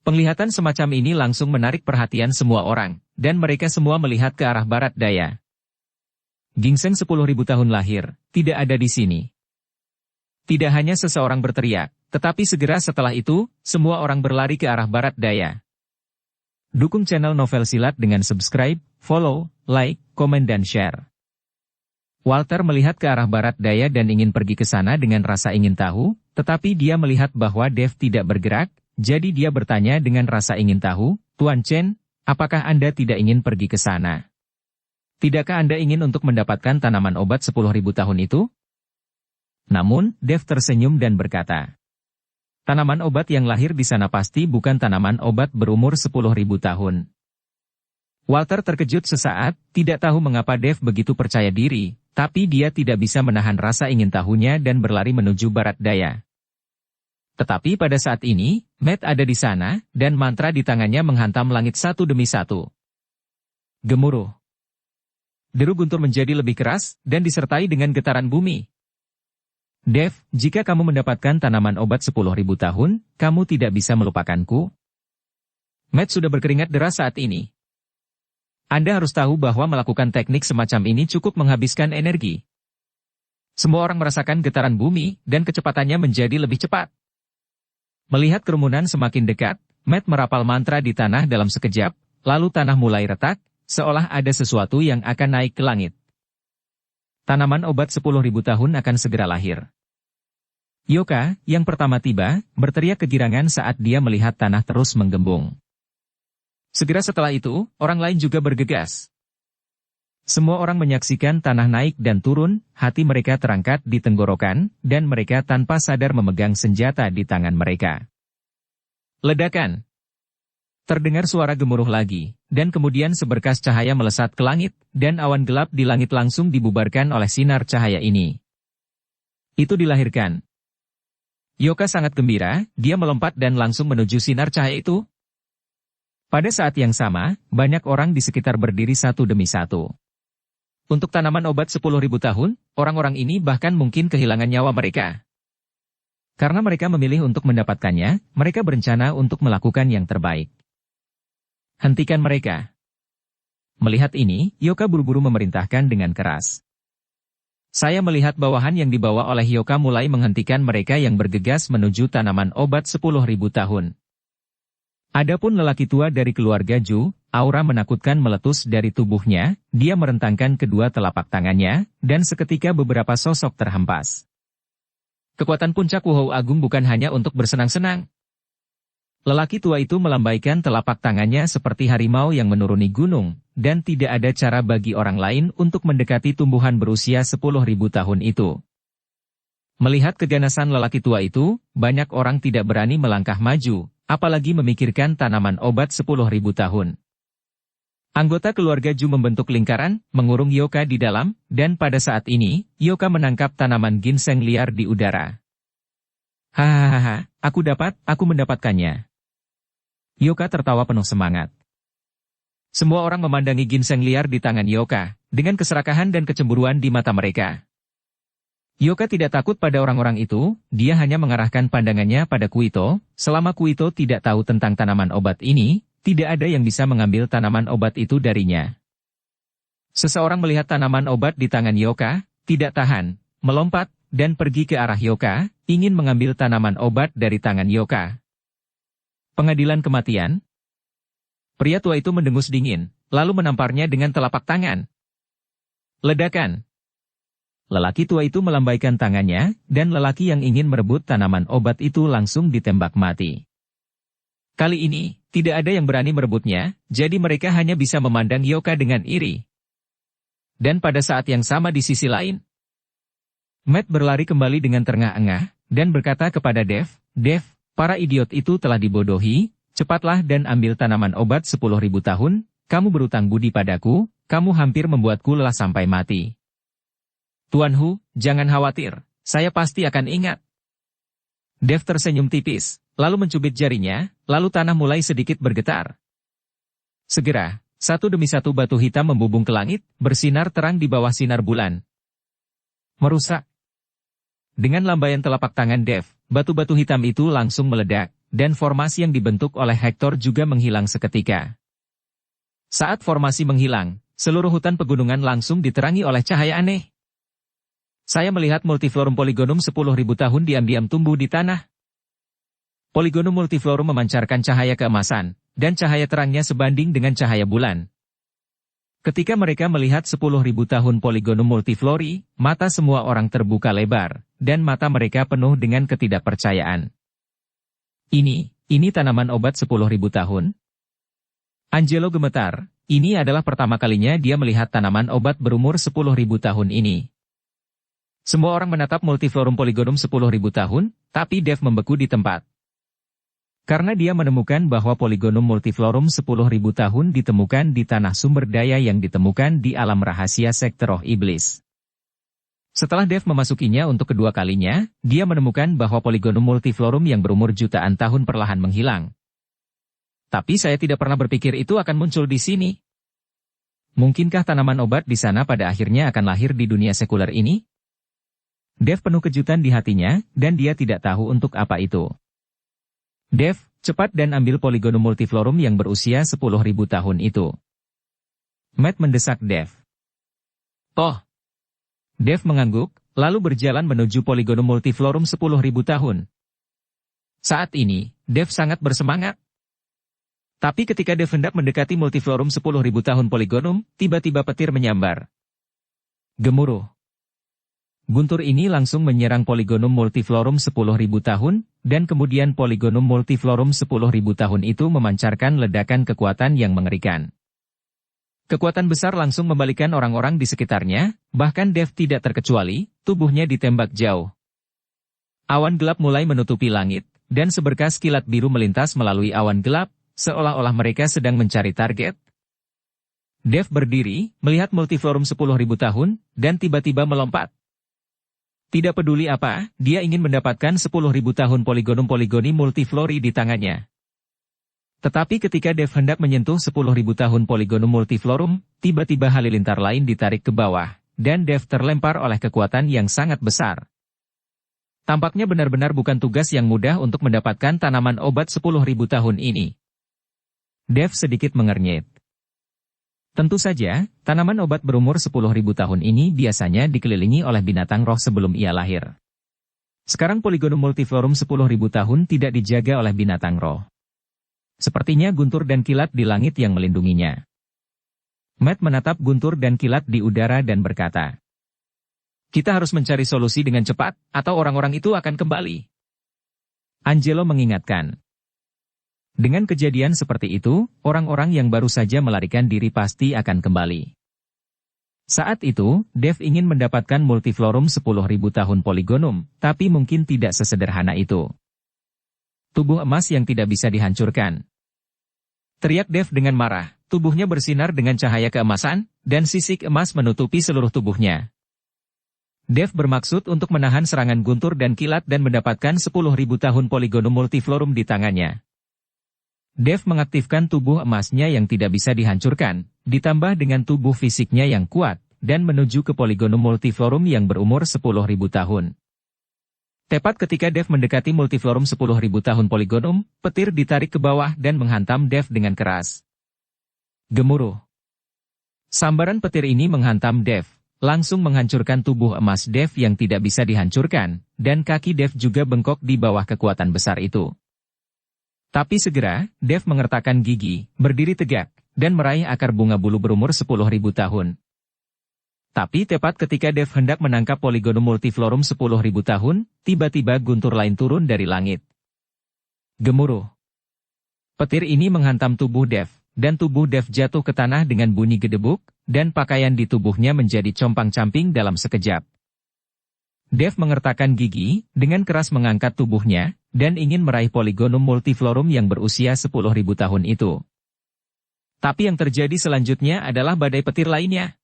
[SPEAKER 1] Penglihatan semacam ini langsung menarik perhatian semua orang, dan mereka semua melihat ke arah barat daya. Gingseng 10.000 tahun lahir, tidak ada di sini. Tidak hanya seseorang berteriak, tetapi segera setelah itu, semua orang berlari ke arah barat daya. Dukung channel Novel Silat dengan subscribe, follow, like, komen dan share. Walter melihat ke arah barat daya dan ingin pergi ke sana dengan rasa ingin tahu, tetapi dia melihat bahwa Dev tidak bergerak, jadi dia bertanya dengan rasa ingin tahu, Tuan Chen, apakah Anda tidak ingin pergi ke sana? Tidakkah Anda ingin untuk mendapatkan tanaman obat 10.000 tahun itu? Namun, Dev tersenyum dan berkata, tanaman obat yang lahir di sana pasti bukan tanaman obat berumur 10.000 tahun. Walter terkejut sesaat, tidak tahu mengapa Dev begitu percaya diri, tapi dia tidak bisa menahan rasa ingin tahunya dan berlari menuju barat daya. Tetapi pada saat ini, Matt ada di sana, dan mantra di tangannya menghantam langit satu demi satu. Gemuruh. Deru guntur menjadi lebih keras, dan disertai dengan getaran bumi. Dev, jika kamu mendapatkan tanaman obat 10.000 tahun, kamu tidak bisa melupakanku. Matt sudah berkeringat deras saat ini. Anda harus tahu bahwa melakukan teknik semacam ini cukup menghabiskan energi. Semua orang merasakan getaran bumi, dan kecepatannya menjadi lebih cepat. Melihat kerumunan semakin dekat, Matt merapal mantra di tanah dalam sekejap, lalu tanah mulai retak, seolah ada sesuatu yang akan naik ke langit. Tanaman obat 10.000 tahun akan segera lahir. Yoka, yang pertama tiba, berteriak kegirangan saat dia melihat tanah terus menggembung. Segera setelah itu, orang lain juga bergegas. Semua orang menyaksikan tanah naik dan turun, hati mereka terangkat di tenggorokan, dan mereka tanpa sadar memegang senjata di tangan mereka. Ledakan. Terdengar suara gemuruh lagi, dan kemudian seberkas cahaya melesat ke langit, dan awan gelap di langit langsung dibubarkan oleh sinar cahaya ini. Itu dilahirkan. Yoka sangat gembira, dia melompat dan langsung menuju sinar cahaya itu. Pada saat yang sama, banyak orang di sekitar berdiri satu demi satu. Untuk tanaman obat 10.000 tahun, orang-orang ini bahkan mungkin kehilangan nyawa mereka. Karena mereka memilih untuk mendapatkannya, mereka berencana untuk melakukan yang terbaik. Hentikan mereka. Melihat ini, Yoka buru-buru memerintahkan dengan keras. Saya melihat bawahan yang dibawa oleh Yoka mulai menghentikan mereka yang bergegas menuju tanaman obat 10.000 tahun. Adapun lelaki tua dari keluarga Ju, aura menakutkan meletus dari tubuhnya, dia merentangkan kedua telapak tangannya, dan seketika beberapa sosok terhempas. Kekuatan puncak Wuhou Agung bukan hanya untuk bersenang-senang. Lelaki tua itu melambaikan telapak tangannya seperti harimau yang menuruni gunung, dan tidak ada cara bagi orang lain untuk mendekati tumbuhan berusia 10.000 tahun itu. Melihat keganasan lelaki tua itu, banyak orang tidak berani melangkah maju, apalagi memikirkan tanaman obat 10.000 tahun. Anggota keluarga Ju membentuk lingkaran, mengurung Yoka di dalam, dan pada saat ini, Yoka menangkap tanaman ginseng liar di udara. Hahaha, aku mendapatkannya. Yoka tertawa penuh semangat. Semua orang memandangi ginseng liar di tangan Yoka, dengan keserakahan dan kecemburuan di mata mereka. Yoka tidak takut pada orang-orang itu, dia hanya mengarahkan pandangannya pada Kuito. Selama Kuito tidak tahu tentang tanaman obat ini, tidak ada yang bisa mengambil tanaman obat itu darinya. Seseorang melihat tanaman obat di tangan Yoka, tidak tahan, melompat, dan pergi ke arah Yoka, ingin mengambil tanaman obat dari tangan Yoka. Pengadilan kematian? Pria tua itu mendengus dingin, lalu menamparnya dengan telapak tangan. Ledakan. Lelaki tua itu melambaikan tangannya, dan lelaki yang ingin merebut tanaman obat itu langsung ditembak mati. Kali ini, tidak ada yang berani merebutnya, jadi mereka hanya bisa memandang Yoka dengan iri. Dan pada saat yang sama di sisi lain, Matt berlari kembali dengan terengah-engah, dan berkata kepada Dev, para idiot itu telah dibodohi, cepatlah dan ambil tanaman obat 10.000 tahun, kamu berutang budi padaku, kamu hampir membuatku lelah sampai mati. Tuan Hu, jangan khawatir, saya pasti akan ingat. Dev tersenyum tipis, lalu mencubit jarinya, lalu tanah mulai sedikit bergetar. Segera, satu demi satu batu hitam membubung ke langit, bersinar terang di bawah sinar bulan. Merusak. Dengan lambaian telapak tangan Dev, batu-batu hitam itu langsung meledak, dan formasi yang dibentuk oleh Hector juga menghilang seketika. Saat formasi menghilang, seluruh hutan pegunungan langsung diterangi oleh cahaya aneh. Saya melihat multiflorum polygonum 10.000 tahun diam-diam tumbuh di tanah. Polygonum multiflorum memancarkan cahaya keemasan, dan cahaya terangnya sebanding dengan cahaya bulan. Ketika mereka melihat 10.000 tahun Polygonum multiflori, mata semua orang terbuka lebar, dan mata mereka penuh dengan ketidakpercayaan. Ini tanaman obat 10.000 tahun? Angelo gemetar, ini adalah pertama kalinya dia melihat tanaman obat berumur 10.000 tahun ini. Semua orang menatap multiflorum Polygonum 10.000 tahun, tapi Dev membeku di tempat. Karena dia menemukan bahwa Polygonum multiflorum 10.000 tahun ditemukan di tanah sumber daya yang ditemukan di alam rahasia sekte roh iblis. Setelah Dev memasukinya untuk kedua kalinya, dia menemukan bahwa Polygonum multiflorum yang berumur jutaan tahun perlahan menghilang. Tapi saya tidak pernah berpikir itu akan muncul di sini. Mungkinkah tanaman obat di sana pada akhirnya akan lahir di dunia sekuler ini? Dev penuh kejutan di hatinya, dan dia tidak tahu untuk apa itu. Dev, cepat dan ambil Polygonum multiflorum yang berusia 10.000 tahun itu. Matt mendesak Dev. Oh. Dev mengangguk, lalu berjalan menuju Polygonum multiflorum 10.000 tahun. Saat ini, Dev sangat bersemangat. Tapi ketika Dev hendak mendekati multiflorum 10.000 tahun Polygonum, tiba-tiba petir menyambar. Gemuruh. Guntur ini langsung menyerang Polygonum multiflorum 10.000 tahun, dan kemudian Polygonum multiflorum 10.000 tahun itu memancarkan ledakan kekuatan yang mengerikan. Kekuatan besar langsung membalikan orang-orang di sekitarnya, bahkan Dev tidak terkecuali, tubuhnya ditembak jauh. Awan gelap mulai menutupi langit, dan seberkas kilat biru melintas melalui awan gelap, seolah-olah mereka sedang mencari target. Dev berdiri, melihat multiflorum 10.000 tahun, dan tiba-tiba melompat. Tidak peduli apa, dia ingin mendapatkan 10.000 tahun Polygonum-polygoni multiflori di tangannya. Tetapi ketika Dev hendak menyentuh 10.000 tahun Polygonum multiflorum, tiba-tiba halilintar lain ditarik ke bawah, dan Dev terlempar oleh kekuatan yang sangat besar. Tampaknya benar-benar bukan tugas yang mudah untuk mendapatkan tanaman obat 10.000 tahun ini. Dev sedikit mengernyit. Tentu saja, tanaman obat berumur 10.000 tahun ini biasanya dikelilingi oleh binatang roh sebelum ia lahir. Sekarang Polygonum multiflorum 10.000 tahun tidak dijaga oleh binatang roh. Sepertinya guntur dan kilat di langit yang melindunginya. Matt menatap guntur dan kilat di udara dan berkata, "Kita harus mencari solusi dengan cepat, atau orang-orang itu akan kembali." Angelo mengingatkan, Dengan kejadian seperti itu, orang-orang yang baru saja melarikan diri pasti akan kembali. Saat itu, Dev ingin mendapatkan multiflorum 10.000 tahun Polygonum, tapi mungkin tidak sesederhana itu. Tubuh emas yang tidak bisa dihancurkan. Teriak Dev dengan marah, tubuhnya bersinar dengan cahaya keemasan, dan sisik emas menutupi seluruh tubuhnya. Dev bermaksud untuk menahan serangan guntur dan kilat dan mendapatkan 10.000 tahun Polygonum multiflorum di tangannya. Dev mengaktifkan tubuh emasnya yang tidak bisa dihancurkan, ditambah dengan tubuh fisiknya yang kuat, dan menuju ke Polygonum multiflorum yang berumur 10.000 tahun. Tepat ketika Dev mendekati multiflorum 10.000 tahun Polygonum, petir ditarik ke bawah dan menghantam Dev dengan keras. Gemuruh. Sambaran petir ini menghantam Dev, langsung menghancurkan tubuh emas Dev yang tidak bisa dihancurkan, dan kaki Dev juga bengkok di bawah kekuatan besar itu. Tapi segera, Dev mengertakkan gigi, berdiri tegak, dan meraih akar bunga bulu berumur 10.000 tahun. Tapi tepat ketika Dev hendak menangkap Polygonum multiflorum 10.000 tahun, tiba-tiba guntur lain turun dari langit. Gemuruh. Petir ini menghantam tubuh Dev, dan tubuh Dev jatuh ke tanah dengan bunyi gedebuk, dan pakaian di tubuhnya menjadi compang-camping dalam sekejap. Dev mengertakkan gigi, dengan keras mengangkat tubuhnya, dan ingin meraih Polygonum multiflorum yang berusia 10.000 tahun itu. Tapi yang terjadi selanjutnya adalah badai petir lainnya.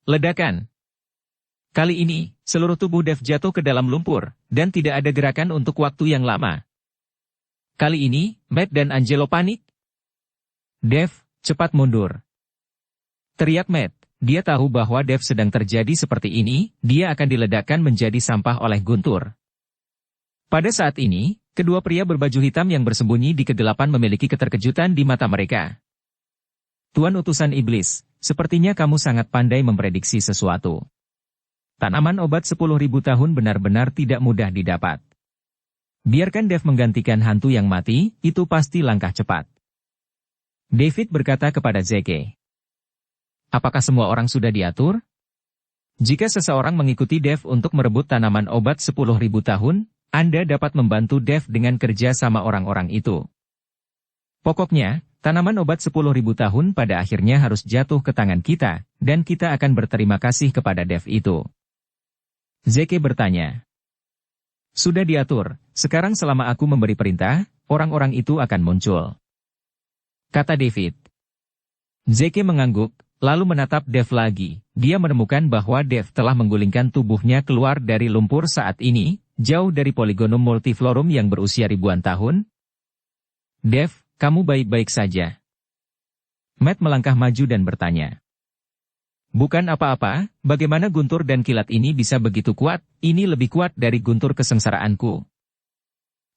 [SPEAKER 1] Ledakan. Kali ini, seluruh tubuh Dev jatuh ke dalam lumpur, dan tidak ada gerakan untuk waktu yang lama. Kali ini, Matt dan Angelo panik. Dev, cepat mundur. Teriak Matt, dia tahu bahwa Dev sedang terjadi seperti ini, dia akan diledakkan menjadi sampah oleh guntur. Pada saat ini, kedua pria berbaju hitam yang bersembunyi di kegelapan memiliki keterkejutan di mata mereka. Tuan utusan iblis, sepertinya kamu sangat pandai memprediksi sesuatu. Tanaman obat 10.000 tahun benar-benar tidak mudah didapat. Biarkan Dev menggantikan hantu yang mati, itu pasti langkah cepat. David berkata kepada Zeke. Apakah semua orang sudah diatur? Jika seseorang mengikuti Dev untuk merebut tanaman obat 10.000 tahun, Anda dapat membantu Dev dengan kerja sama orang-orang itu. Pokoknya, tanaman obat 10.000 tahun pada akhirnya harus jatuh ke tangan kita, dan kita akan berterima kasih kepada Dev itu. Zeke bertanya. Sudah diatur, sekarang selama aku memberi perintah, orang-orang itu akan muncul. Kata David. Zeke mengangguk, lalu menatap Dev lagi. Dia menemukan bahwa Dev telah menggulingkan tubuhnya keluar dari lumpur saat ini, jauh dari Polygonum multiflorum yang berusia ribuan tahun. Dev, kamu baik-baik saja. Matt melangkah maju dan bertanya. Bukan apa-apa, bagaimana guntur dan kilat ini bisa begitu kuat, ini lebih kuat dari guntur kesengsaraanku.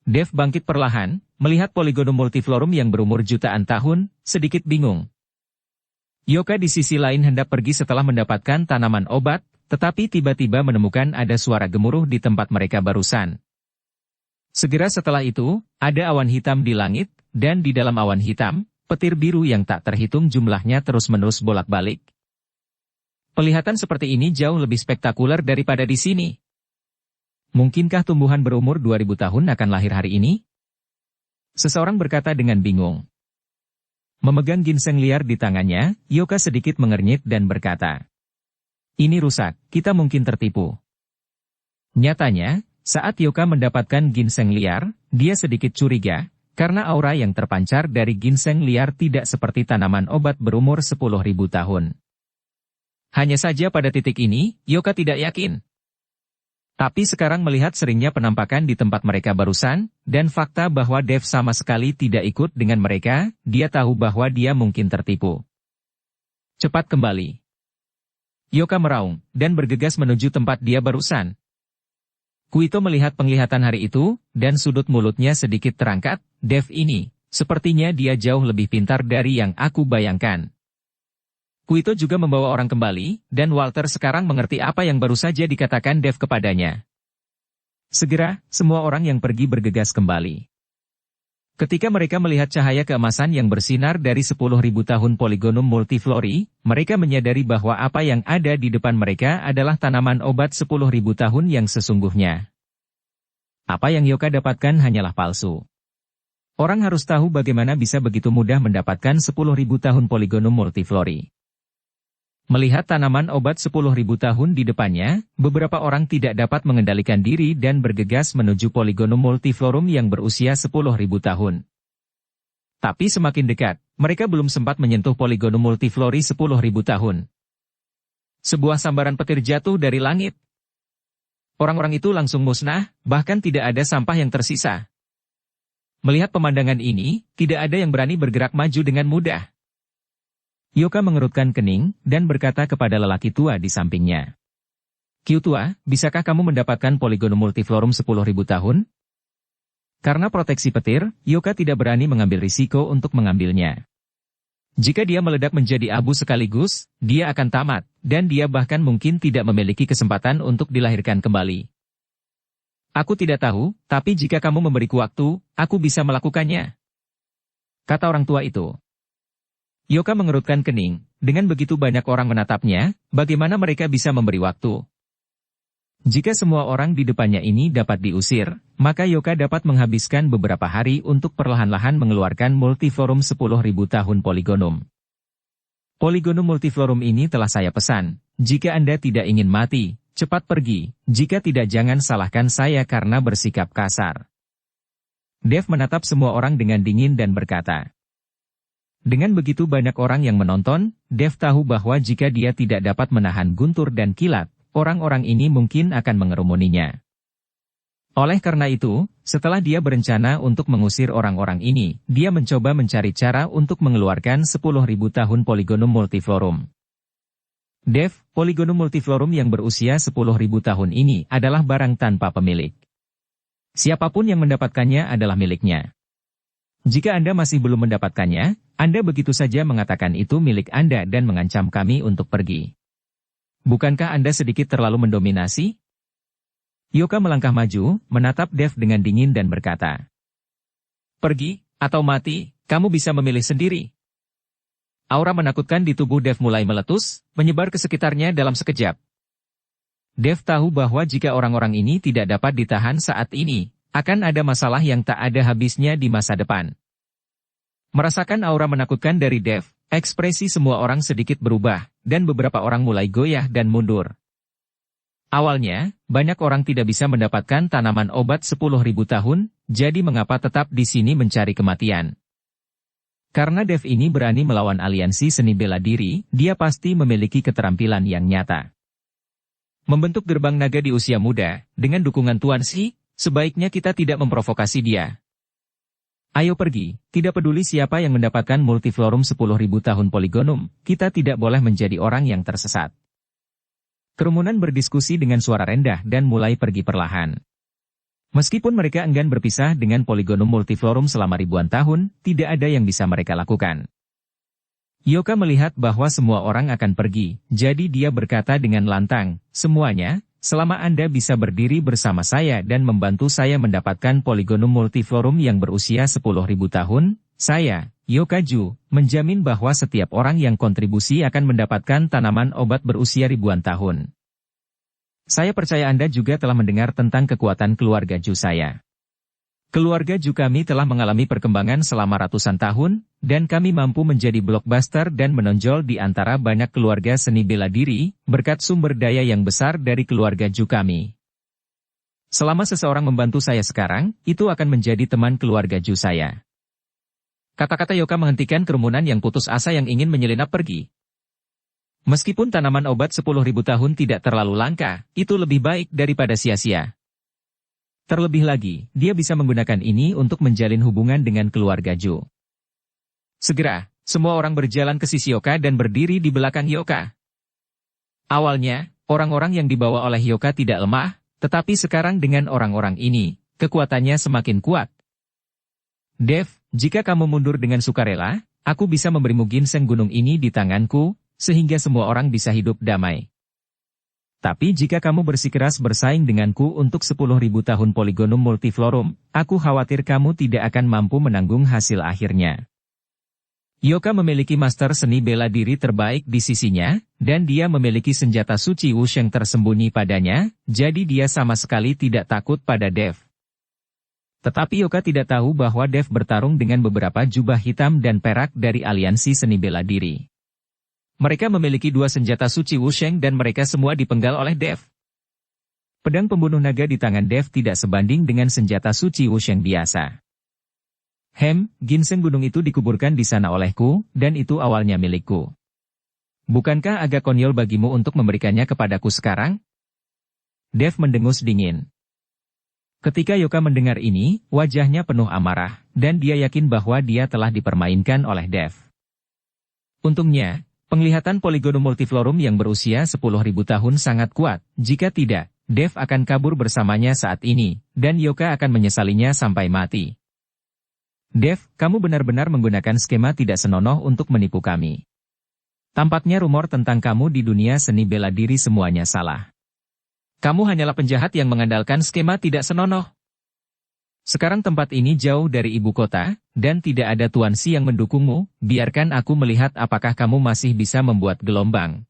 [SPEAKER 1] Dev bangkit perlahan, melihat Polygonum multiflorum yang berumur jutaan tahun, sedikit bingung. Yoka di sisi lain hendak pergi setelah mendapatkan tanaman obat, tetapi tiba-tiba menemukan ada suara gemuruh di tempat mereka barusan. Segera setelah itu, ada awan hitam di langit, dan di dalam awan hitam, petir biru yang tak terhitung jumlahnya terus-menerus bolak-balik. Pelihatan seperti ini jauh lebih spektakuler daripada di sini. Mungkinkah tumbuhan berumur 2000 tahun akan lahir hari ini? Seseorang berkata dengan bingung. Memegang ginseng liar di tangannya, Yoka sedikit mengernyit dan berkata, ini rusak, kita mungkin tertipu. Nyatanya, saat Yoka mendapatkan ginseng liar, dia sedikit curiga, karena aura yang terpancar dari ginseng liar tidak seperti tanaman obat berumur 10.000 tahun. Hanya saja pada titik ini, Yoka tidak yakin. Tapi sekarang melihat seringnya penampakan di tempat mereka barusan, dan fakta bahwa Dev sama sekali tidak ikut dengan mereka, dia tahu bahwa dia mungkin tertipu. Cepat kembali. Yoka meraung, dan bergegas menuju tempat dia barusan. Kuito melihat penglihatan hari itu, dan sudut mulutnya sedikit terangkat, Dev ini, sepertinya dia jauh lebih pintar dari yang aku bayangkan. Kuito juga membawa orang kembali, dan Walter sekarang mengerti apa yang baru saja dikatakan Dev kepadanya. Segera, semua orang yang pergi bergegas kembali. Ketika mereka melihat cahaya keemasan yang bersinar dari 10.000 tahun Polygonum multiflori, mereka menyadari bahwa apa yang ada di depan mereka adalah tanaman obat 10.000 tahun yang sesungguhnya. Apa yang Yoka dapatkan hanyalah palsu. Orang harus tahu bagaimana bisa begitu mudah mendapatkan 10.000 tahun Polygonum multiflori. Melihat tanaman obat 10.000 tahun di depannya, beberapa orang tidak dapat mengendalikan diri dan bergegas menuju Polygonum multiflorum yang berusia 10.000 tahun. Tapi semakin dekat, mereka belum sempat menyentuh Polygonum multiflori 10.000 tahun. Sebuah sambaran petir jatuh dari langit. Orang-orang itu langsung musnah, bahkan tidak ada sampah yang tersisa. Melihat pemandangan ini, tidak ada yang berani bergerak maju dengan mudah. Yoka mengerutkan kening, dan berkata kepada lelaki tua di sampingnya. Kyu tua, bisakah kamu mendapatkan Polygonum multiflorum 10.000 tahun? Karena proteksi petir, Yoka tidak berani mengambil risiko untuk mengambilnya. Jika dia meledak menjadi abu sekaligus, dia akan tamat, dan dia bahkan mungkin tidak memiliki kesempatan untuk dilahirkan kembali. Aku tidak tahu, tapi jika kamu memberiku waktu, aku bisa melakukannya. Kata orang tua itu. Yoka mengerutkan kening, dengan begitu banyak orang menatapnya, bagaimana mereka bisa memberi waktu? Jika semua orang di depannya ini dapat diusir, maka Yoka dapat menghabiskan beberapa hari untuk perlahan-lahan mengeluarkan multiflorum 10.000 tahun Polygonum. Polygonum multiflorum ini telah saya pesan, jika Anda tidak ingin mati, cepat pergi, jika tidak jangan salahkan saya karena bersikap kasar. Dev menatap semua orang dengan dingin dan berkata. Dengan begitu banyak orang yang menonton, Dev tahu bahwa jika dia tidak dapat menahan guntur dan kilat, orang-orang ini mungkin akan mengerumuninya. Oleh karena itu, setelah dia berencana untuk mengusir orang-orang ini, dia mencoba mencari cara untuk mengeluarkan 10.000 tahun Polygonum multiflorum. Dev, Polygonum multiflorum yang berusia 10.000 tahun ini adalah barang tanpa pemilik. Siapapun yang mendapatkannya adalah miliknya. Jika Anda masih belum mendapatkannya, Anda begitu saja mengatakan itu milik Anda dan mengancam kami untuk pergi. Bukankah Anda sedikit terlalu mendominasi? Yoka melangkah maju, menatap Dev dengan dingin dan berkata. Pergi, atau mati, kamu bisa memilih sendiri. Aura menakutkan di tubuh Dev mulai meletus, menyebar ke sekitarnya dalam sekejap. Dev tahu bahwa jika orang-orang ini tidak dapat ditahan saat ini, akan ada masalah yang tak ada habisnya di masa depan. Merasakan aura menakutkan dari Dev, ekspresi semua orang sedikit berubah, dan beberapa orang mulai goyah dan mundur. Awalnya, banyak orang tidak bisa mendapatkan tanaman obat 10.000 tahun, jadi mengapa tetap di sini mencari kematian? Karena Dev ini berani melawan aliansi seni bela diri, dia pasti memiliki keterampilan yang nyata. Membentuk gerbang naga di usia muda, dengan dukungan Tuan Shi, sebaiknya kita tidak memprovokasi dia. Ayo pergi, tidak peduli siapa yang mendapatkan multiflorum 10.000 tahun Polygonum, kita tidak boleh menjadi orang yang tersesat. Kerumunan berdiskusi dengan suara rendah dan mulai pergi perlahan. Meskipun mereka enggan berpisah dengan Polygonum multiflorum selama ribuan tahun, tidak ada yang bisa mereka lakukan. Yoka melihat bahwa semua orang akan pergi, jadi dia berkata dengan lantang, semuanya, selama Anda bisa berdiri bersama saya dan membantu saya mendapatkan Polygonum multiflorum yang berusia 10.000 tahun, saya, Yoka Ju, menjamin bahwa setiap orang yang kontribusi akan mendapatkan tanaman obat berusia ribuan tahun. Saya percaya Anda juga telah mendengar tentang kekuatan keluarga Ju saya. Keluarga Ju kami telah mengalami perkembangan selama ratusan tahun, dan kami mampu menjadi blockbuster dan menonjol di antara banyak keluarga seni bela diri, berkat sumber daya yang besar dari keluarga Ju kami. Selama seseorang membantu saya sekarang, itu akan menjadi teman keluarga Ju saya. Kata-kata Yoka menghentikan kerumunan yang putus asa yang ingin menyelinap pergi. Meskipun tanaman obat 10.000 tahun tidak terlalu langka, itu lebih baik daripada sia-sia. Terlebih lagi, dia bisa menggunakan ini untuk menjalin hubungan dengan keluarga Ju. Segera, semua orang berjalan ke sisi Yoka dan berdiri di belakang Yoka. Awalnya, orang-orang yang dibawa oleh Yoka tidak lemah, tetapi sekarang dengan orang-orang ini, kekuatannya semakin kuat. Dev, jika kamu mundur dengan sukarela, aku bisa memberimu ginseng gunung ini di tanganku, sehingga semua orang bisa hidup damai. Tapi jika kamu bersikeras bersaing denganku untuk 10.000 tahun Polygonum multiflorum, aku khawatir kamu tidak akan mampu menanggung hasil akhirnya. Yoka memiliki master seni bela diri terbaik di sisinya, dan dia memiliki senjata suci Wusheng tersembunyi padanya, jadi dia sama sekali tidak takut pada Dev. Tetapi Yoka tidak tahu bahwa Dev bertarung dengan beberapa jubah hitam dan perak dari aliansi seni bela diri. Mereka memiliki dua senjata suci Wusheng dan mereka semua dipenggal oleh Dev. Pedang pembunuh naga di tangan Dev tidak sebanding dengan senjata suci Wusheng biasa. Ginseng gunung itu dikuburkan di sana olehku, dan itu awalnya milikku. Bukankah agak konyol bagimu untuk memberikannya kepadaku sekarang? Dev mendengus dingin. Ketika Yoka mendengar ini, wajahnya penuh amarah, dan dia yakin bahwa dia telah dipermainkan oleh Dev. Untungnya, penglihatan Polygonum multiflorum yang berusia 10.000 tahun sangat kuat, jika tidak, Dev akan kabur bersamanya saat ini, dan Yoka akan menyesalinya sampai mati. Dev, kamu benar-benar menggunakan skema tidak senonoh untuk menipu kami. Tampaknya rumor tentang kamu di dunia seni bela diri semuanya salah. Kamu hanyalah penjahat yang mengandalkan skema tidak senonoh. Sekarang tempat ini jauh dari ibu kota, dan tidak ada Tuan Si yang mendukungmu, biarkan aku melihat apakah kamu masih bisa membuat gelombang.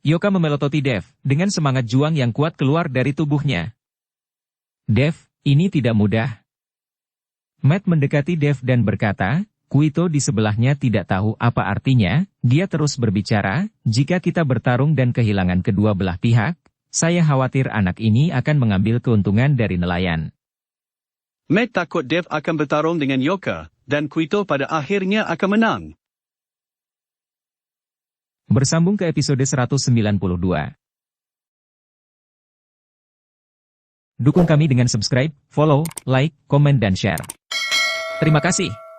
[SPEAKER 1] Yoka memelototi Dev, dengan semangat juang yang kuat keluar dari tubuhnya. Dev, ini tidak mudah. Matt mendekati Dev dan berkata, Kuito di sebelahnya tidak tahu apa artinya, dia terus berbicara, jika kita bertarung dan kehilangan kedua belah pihak, saya khawatir anak ini akan mengambil keuntungan dari nelayan.
[SPEAKER 3] Matt takut Dev akan bertarung dengan Yoka, dan Kuito pada akhirnya akan menang.
[SPEAKER 1] Bersambung ke episode 192. Dukung kami dengan subscribe, follow, like, komen dan share. Terima kasih.